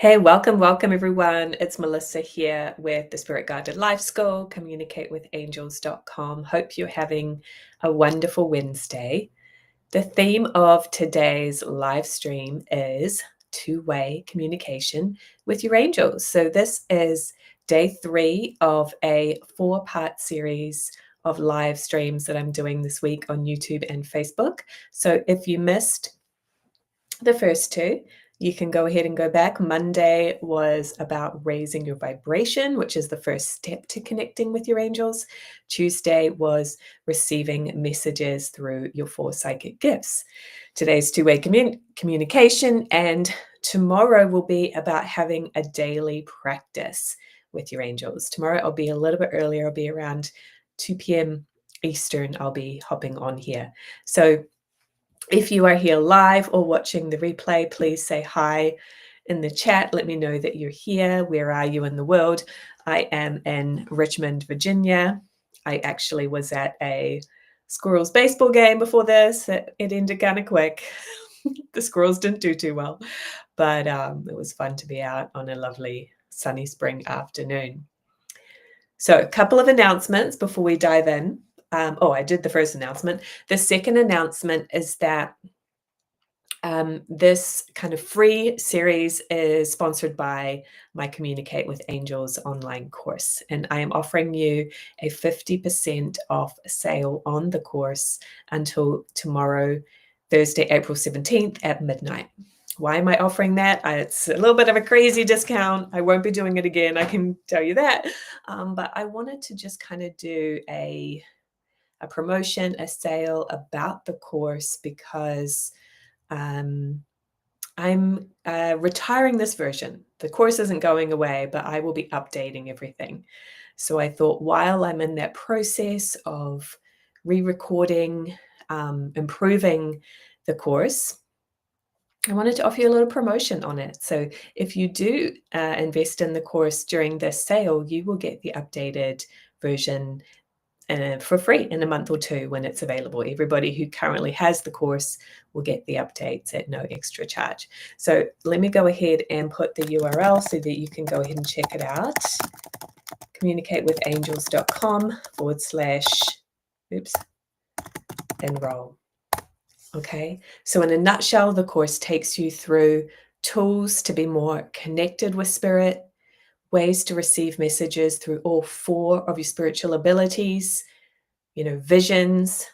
Hey, welcome everyone. It's Melissa here with the Spirit Guided Life School, communicatewithangels.com. Hope you're having a wonderful Wednesday. The theme of today's live stream is two-way communication with your angels. So this is day 3 of a 4-part series of live streams that I'm doing this week on YouTube and Facebook. So if you missed the first 2, you can go ahead and go back. Monday was about raising your vibration, which is the first step to connecting with your angels. Tuesday was receiving messages through your 4 psychic gifts. Today's two-way communication, and tomorrow will be about having a daily practice with your angels. Tomorrow I'll be a little bit earlier. I'll be around 2 p.m. Eastern. I'll be hopping on here. So if you are here live or watching the replay, please say hi in the chat. Let me know that you're here. Where are you in the world? I am in Richmond, Virginia. I actually was at a Squirrels baseball game before this. It ended kind of quick. The Squirrels didn't do too well, but it was fun to be out on a lovely sunny spring afternoon. So a couple of announcements before we dive in. I did the first announcement. The second announcement is that this kind of free series is sponsored by my Communicate with Angels online course, and I am offering you a 50% off sale on the course until tomorrow, Thursday, April 17th at midnight. Why am I offering that? It's a little bit of a crazy discount. I won't be doing it again, I can tell you that. But I wanted to just kind of do a promotion, a sale about the course because I'm retiring this version. The course isn't going away, but I will be updating everything. So I thought while I'm in that process of re-recording, improving the course, I wanted to offer you a little promotion on it. So if you do invest in the course during this sale, you will get the updated version for free in a month or 2 when it's available. Everybody who currently has the course will get the updates at no extra charge. So let me go ahead and put the URL so that you can go ahead and check it out. communicatewithangels.com/enroll. Okay, so in a nutshell, the course takes you through tools to be more connected with spirit, ways to receive messages through all 4 of your spiritual abilities, visions,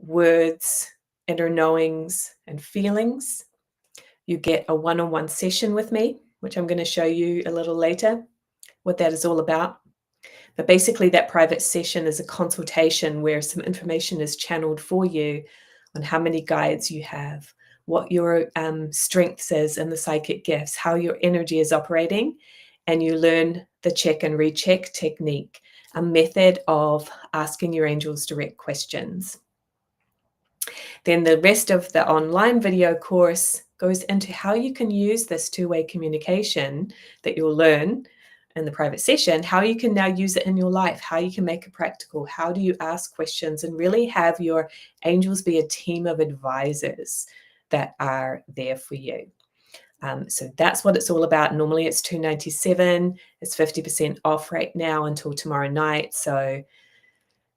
words, inner knowings, and feelings. You get a one-on-one session with me, which I'm going to show you a little later what that is all about. But basically, that private session is a consultation where some information is channeled for you on how many guides you have, what your strengths is in the psychic gifts, how your energy is operating, and you learn the check and recheck technique, a method of asking your angels direct questions. Then the rest of the online video course goes into how you can use this two-way communication that you'll learn in the private session, how you can now use it in your life, how you can make it practical, how do you ask questions and really have your angels be a team of advisors that are there for you. So that's what it's all about. Normally it's $297. It's 50% off right now until tomorrow night. So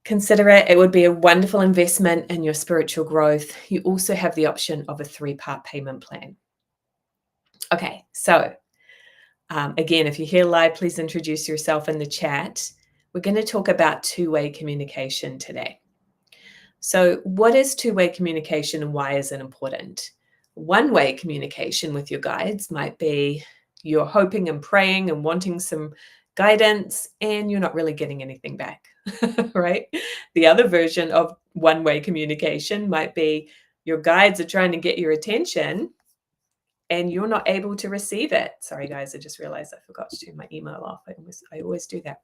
consider it. It would be a wonderful investment in your spiritual growth. You also have the option of a 3-part payment plan. Okay, so again, if you're here live, please introduce yourself in the chat. We're going to talk about two-way communication today. So what is two-way communication and why is it important? One-way communication with your guides might be you're hoping and praying and wanting some guidance and you're not really getting anything back, right? The other version of one-way communication might be your guides are trying to get your attention and you're not able to receive it. Sorry, guys, I just realized I forgot to turn my email off. I always do that.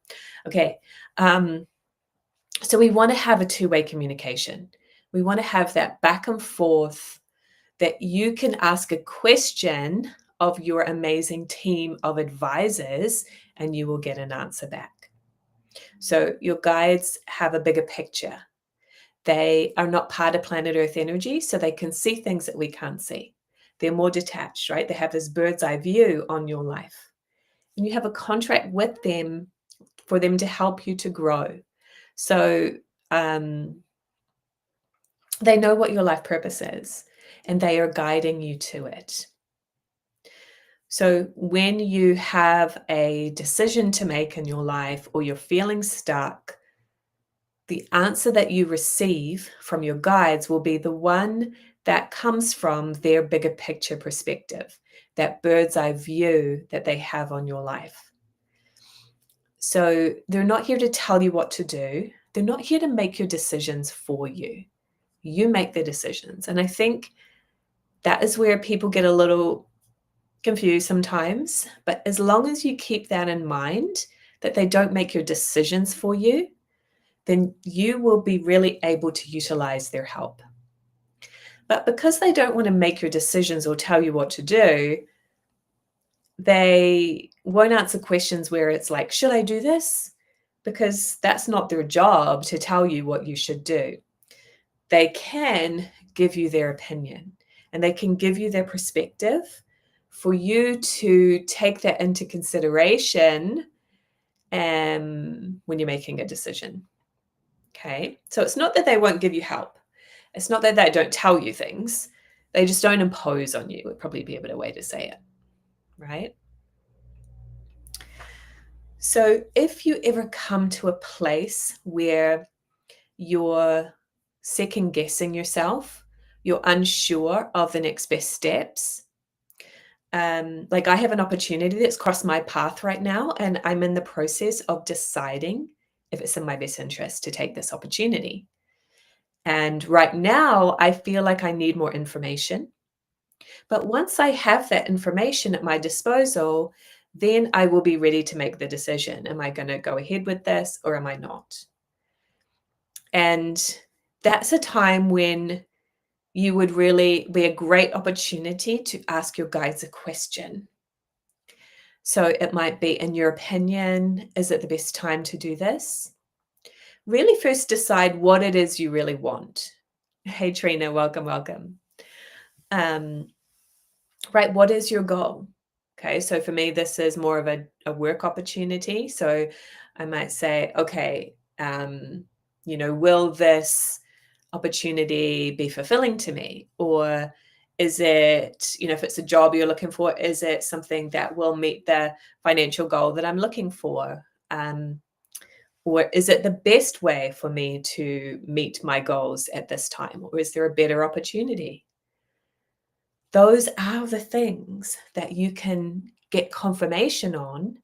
Okay. So we want to have a two-way communication. We want to have that back and forth that you can ask a question of your amazing team of advisors and you will get an answer back. So your guides have a bigger picture. They are not part of planet Earth energy, so they can see things that we can't see. They're more detached, right? They have this bird's eye view on your life. And you have a contract with them for them to help you to grow. So they know what your life purpose is, and they are guiding you to it. So when you have a decision to make in your life, or you're feeling stuck, the answer that you receive from your guides will be the one that comes from their bigger picture perspective, that bird's eye view that they have on your life. So they're not here to tell you what to do. They're not here to make your decisions for you. You make the decisions. And I think that is where people get a little confused sometimes. But as long as you keep that in mind, that they don't make your decisions for you, then you will be really able to utilize their help. But because they don't want to make your decisions or tell you what to do, they won't answer questions where it's like, should I do this? Because that's not their job to tell you what you should do. They can give you their opinion, and they can give you their perspective for you to take that into consideration when you're making a decision. Okay, so it's not that they won't give you help. It's not that they don't tell you things. They just don't impose on you, would probably be a better way to say it, right? So if you ever come to a place where you're second guessing yourself, you're unsure of the next best steps, like I have an opportunity that's crossed my path right now, and I'm in the process of deciding if it's in my best interest to take this opportunity. And right now, I feel like I need more information. But once I have that information at my disposal, then I will be ready to make the decision. Am I going to go ahead with this, or am I not? And that's a time when you would really be a great opportunity to ask your guides a question. So it might be, in your opinion, is it the best time to do this? Really first decide what it is you really want. Hey, Trina, welcome, welcome. Right, what is your goal? Okay, so for me, this is more of a work opportunity. So I might say, okay, will this opportunity be fulfilling to me? Or is it, if it's a job you're looking for, is it something that will meet the financial goal that I'm looking for? Or is it the best way for me to meet my goals at this time? Or is there a better opportunity? Those are the things that you can get confirmation on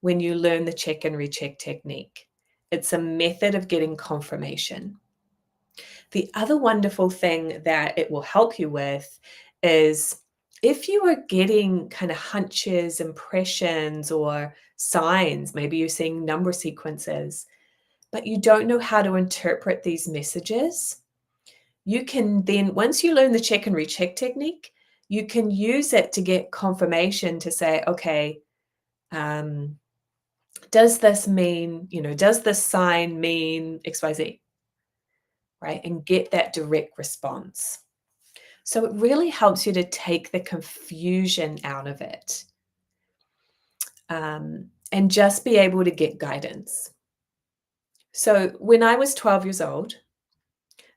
when you learn the check and recheck technique. It's a method of getting confirmation. The other wonderful thing that it will help you with is if you are getting kind of hunches, impressions, or signs, maybe you're seeing number sequences, but you don't know how to interpret these messages, you can then, once you learn the check and recheck technique, you can use it to get confirmation to say, okay, does this mean, does this sign mean XYZ? Right? And get that direct response. So it really helps you to take the confusion out of it, and just be able to get guidance. So when I was 12 years old,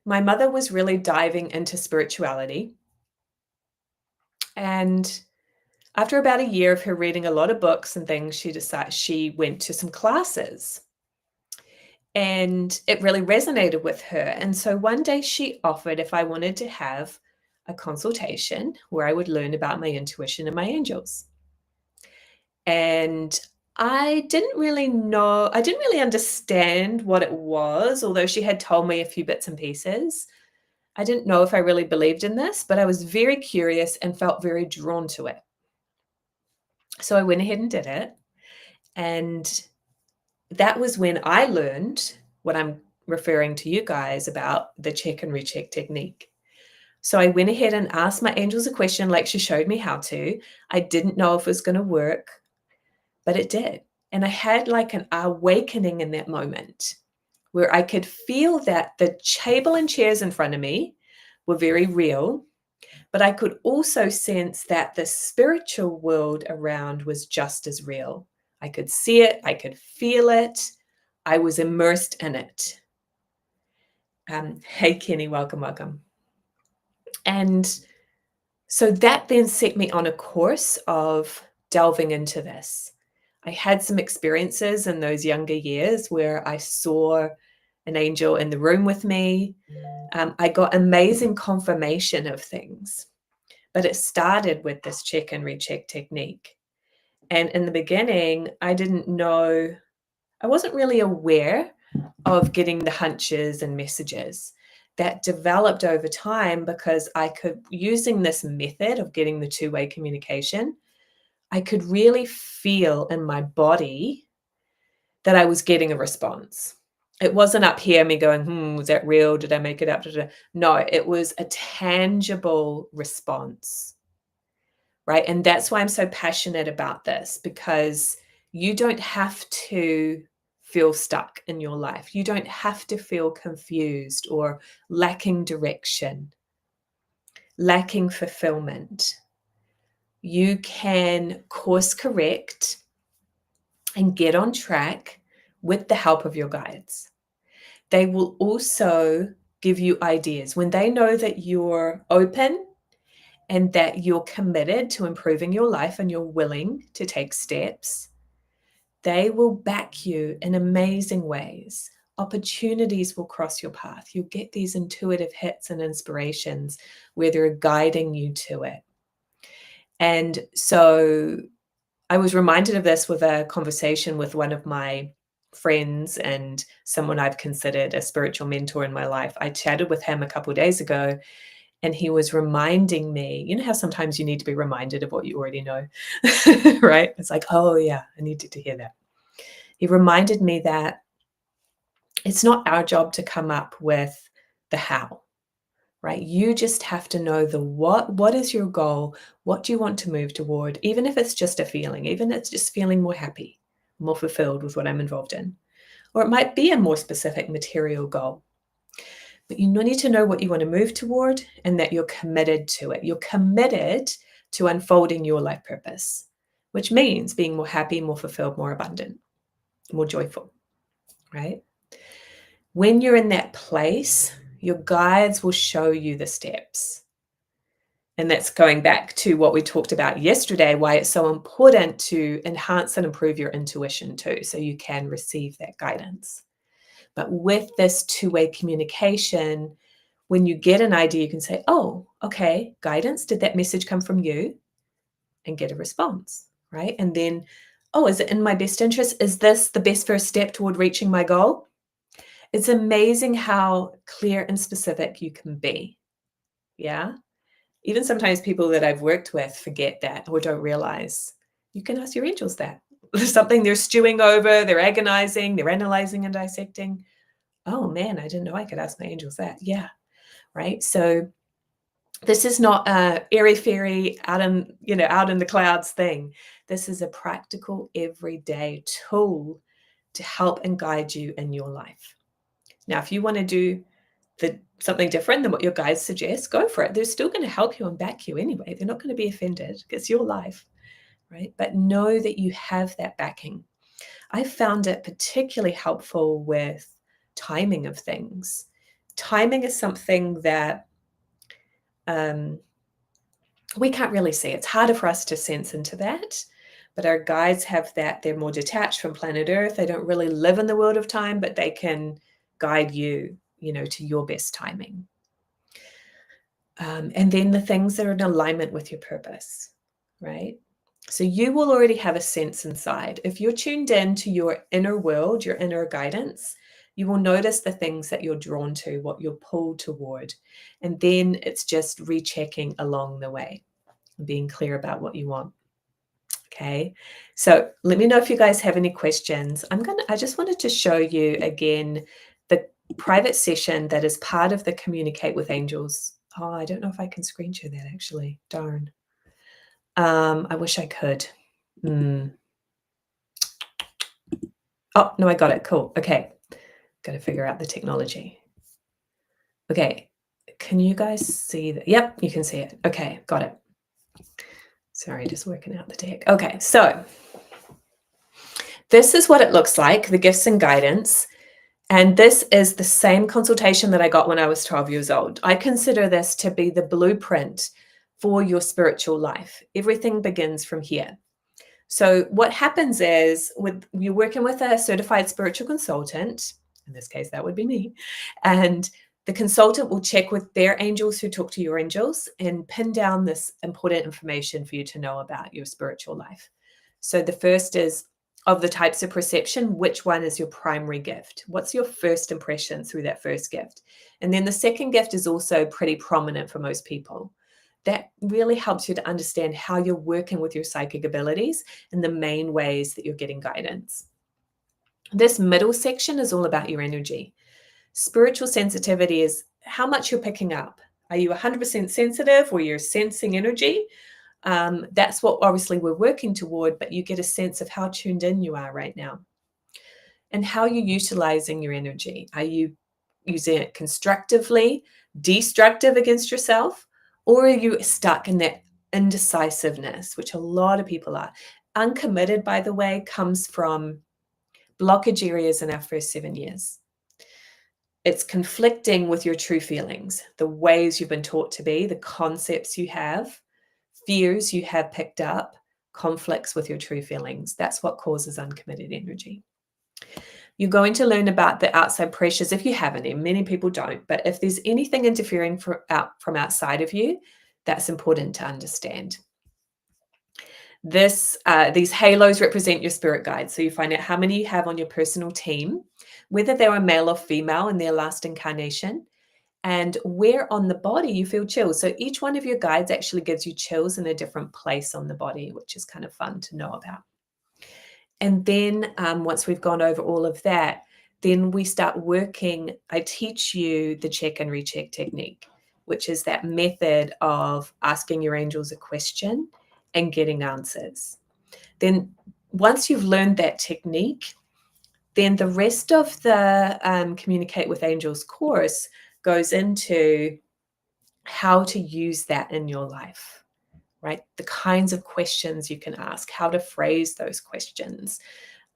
my mother was really diving into spirituality. And after about a year of her reading a lot of books and things, she went to some classes. And it really resonated with her. And so one day she offered if I wanted to have a consultation where I would learn about my intuition and my angels. And I didn't really understand what it was, although she had told me a few bits and pieces. I didn't know if I really believed in this, but I was very curious and felt very drawn to it. So I went ahead and did it. And that was when I learned what I'm referring to you guys about, the check and recheck technique. So I went ahead and asked my angels a question like she showed me how to. I didn't know if it was going to work, but it did. And I had like an awakening in that moment where I could feel that the table and chairs in front of me were very real, but I could also sense that the spiritual world around was just as real. I could see it, I could feel it, I was immersed in it. Hey, Kenny, welcome, welcome. And so that then set me on a course of delving into this. I had some experiences in those younger years where I saw an angel in the room with me. I got amazing confirmation of things, but it started with this check and recheck technique. And in the beginning, I didn't know, I wasn't really aware of getting the hunches and messages. That developed over time because I could, using this method of getting the two-way communication, I could really feel in my body that I was getting a response. It wasn't up here me going, was that real? Did I make it up? No, it was a tangible response, right? And that's why I'm so passionate about this, because you don't have to feel stuck in your life. You don't have to feel confused or lacking direction, lacking fulfillment. You can course correct and get on track with the help of your guides. They will also give you ideas. When they know that you're open and that you're committed to improving your life and you're willing to take steps, they will back you in amazing ways. Opportunities will cross your path. You'll get these intuitive hits and inspirations where they're guiding you to it. And so I was reminded of this with a conversation with one of my friends and someone I've considered a spiritual mentor in my life. I chatted with him a couple of days ago, and he was reminding me, you know how sometimes you need to be reminded of what you already know, right? It's like, oh yeah, I needed to hear that. He reminded me that it's not our job to come up with the how, right? You just have to know the what. What is your goal? What do you want to move toward? Even if it's just a feeling, even if it's just feeling more happy, more fulfilled with what I'm involved in. Or it might be a more specific material goal. But you need to know what you want to move toward and that you're committed to it. You're committed to unfolding your life purpose, which means being more happy, more fulfilled, more abundant, more joyful, right? When you're in that place, your guides will show you the steps. And that's going back to what we talked about yesterday, why it's so important to enhance and improve your intuition too, so you can receive that guidance. But with this two-way communication, when you get an idea, you can say, oh, okay, guidance, did that message come from you? And get a response, right? And then, oh, is it in my best interest? Is this the best first step toward reaching my goal? It's amazing how clear and specific you can be. Yeah. Even sometimes people that I've worked with forget that or don't realize. You can ask your angels that. There's something they're stewing over, they're agonizing, they're analyzing and dissecting. Oh man, I didn't know I could ask my angels that. Yeah. Right. So this is not a airy fairy out in the clouds thing. This is a practical everyday tool to help and guide you in your life. Now, if you want to do something different than what your guides suggest, go for it. They're still going to help you and back you anyway. They're not going to be offended. It's your life, right? But know that you have that backing. I found it particularly helpful with timing of things. Timing is something that we can't really see. It's harder for us to sense into that. But our guides have that. They're more detached from planet Earth. They don't really live in the world of time, but they can guide you, to your best timing. And then the things that are in alignment with your purpose, right? So you will already have a sense inside. If you're tuned in to your inner world, your inner guidance, you will notice the things that you're drawn to, what you're pulled toward. And then it's just rechecking along the way, being clear about what you want. Okay, so let me know if you guys have any questions. I just wanted to show you again the private session that is part of the Communicate with Angels. Oh, I don't know if I can screen share that actually. Darn. I wish I could. Oh, no, I got it. Cool. Okay. Got to figure out the technology. Okay. Can you guys see that? Yep, you can see it. Okay, got it. Sorry, just working out the deck. Okay, so this is what it looks like, the gifts and guidance. And this is the same consultation that I got when I was 12 years old. I consider this to be the blueprint for your spiritual life. Everything begins from here. So what happens is you're working with a certified spiritual consultant, in this case, that would be me, and the consultant will check with their angels who talk to your angels and pin down this important information for you to know about your spiritual life. So the first is, of the types of perception, which one is your primary gift? What's your first impression through that first gift? And then the second gift is also pretty prominent for most people. That really helps you to understand how you're working with your psychic abilities and the main ways that you're getting guidance. This middle section is all about your energy. Spiritual sensitivity is how much you're picking up. Are you 100% sensitive or you're sensing energy? That's what obviously we're working toward, but you get a sense of how tuned in you are right now and how you're utilizing your energy. Are you using it constructively, destructive against yourself, or are you stuck in that indecisiveness, which a lot of people are? Uncommitted, by the way, comes from blockage areas in our first 7 years. It's conflicting with your true feelings, the ways you've been taught to be, the concepts you have, fears you have picked up, conflicts with your true feelings. That's what causes uncommitted energy. You're going to learn about the outside pressures if you have any. Many people don't, but if there's anything interfering from outside of you, that's important to understand. These halos represent your spirit guides. So you find out how many you have on your personal team, whether they were male or female in their last incarnation, and where on the body you feel chills. So each one of your guides actually gives you chills in a different place on the body, which is kind of fun to know about. And then once we've gone over all of that, then we start working. I teach you the check and recheck technique, which is that method of asking your angels a question and getting answers. Then once you've learned that technique, then the rest of the Communicate with Angels course goes into how to use that in your life, right? The kinds of questions you can ask, how to phrase those questions.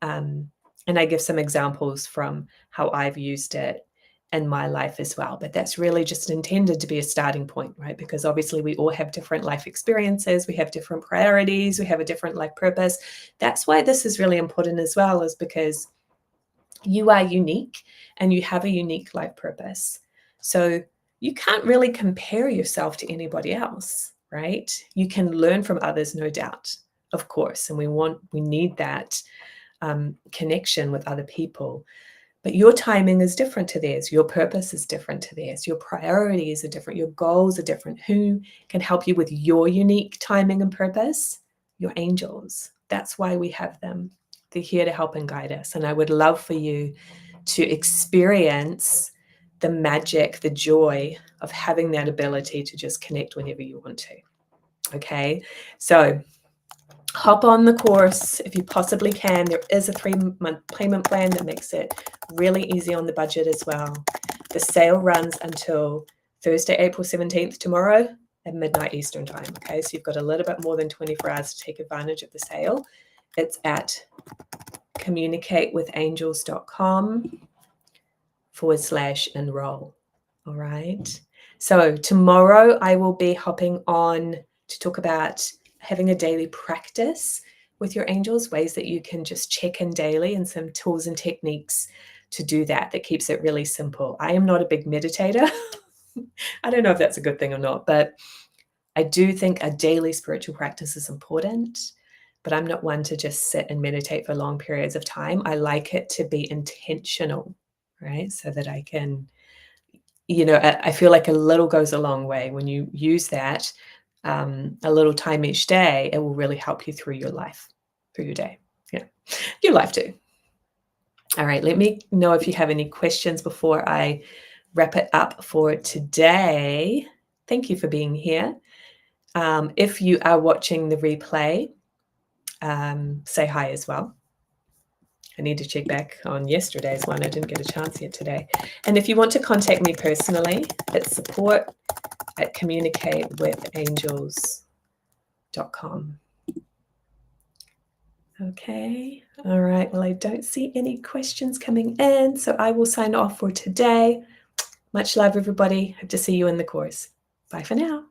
And I give some examples from how I've used it in my life as well. But that's really just intended to be a starting point, right? Because obviously we all have different life experiences, we have different priorities, we have a different life purpose. That's why this is really important as well, is because you are unique and you have a unique life purpose. So you can't really compare yourself to anybody else, right? You can learn from others, no doubt, of course. And we need that connection with other people. But your timing is different to theirs. Your purpose is different to theirs. Your priorities are different. Your goals are different. Who can help you with your unique timing and purpose? Your angels. That's why we have them. They're here to help and guide us. And I would love for you to experience the magic, the joy of having that ability to just connect whenever you want to. Okay, so hop on the course if you possibly can. There is a 3-month payment plan that makes it really easy on the budget as well. The sale runs until Thursday, April 17th, tomorrow at midnight Eastern time. Okay, so you've got a little bit more than 24 hours to take advantage of the sale. It's at communicatewithangels.com/enroll. All right. So tomorrow I will be hopping on to talk about having a daily practice with your angels, ways that you can just check in daily, and some tools and techniques to do that keeps it really simple. I am not a big meditator. I don't know if that's a good thing or not, but I do think a daily spiritual practice is important, but I'm not one to just sit and meditate for long periods of time. I like it to be intentional, right? So that I can, I feel like a little goes a long way. When you use that, a little time each day, it will really help you through your life, through your day. Yeah, your life too. All right, let me know if you have any questions before I wrap it up for today. Thank you for being here. If you are watching the replay, say hi as well. I need to check back on yesterday's one. I didn't get a chance yet today. And if you want to contact me personally, it's support@communicatewithangels.com. Okay. All right. Well, I don't see any questions coming in, so I will sign off for today. Much love, everybody. Hope to see you in the course. Bye for now.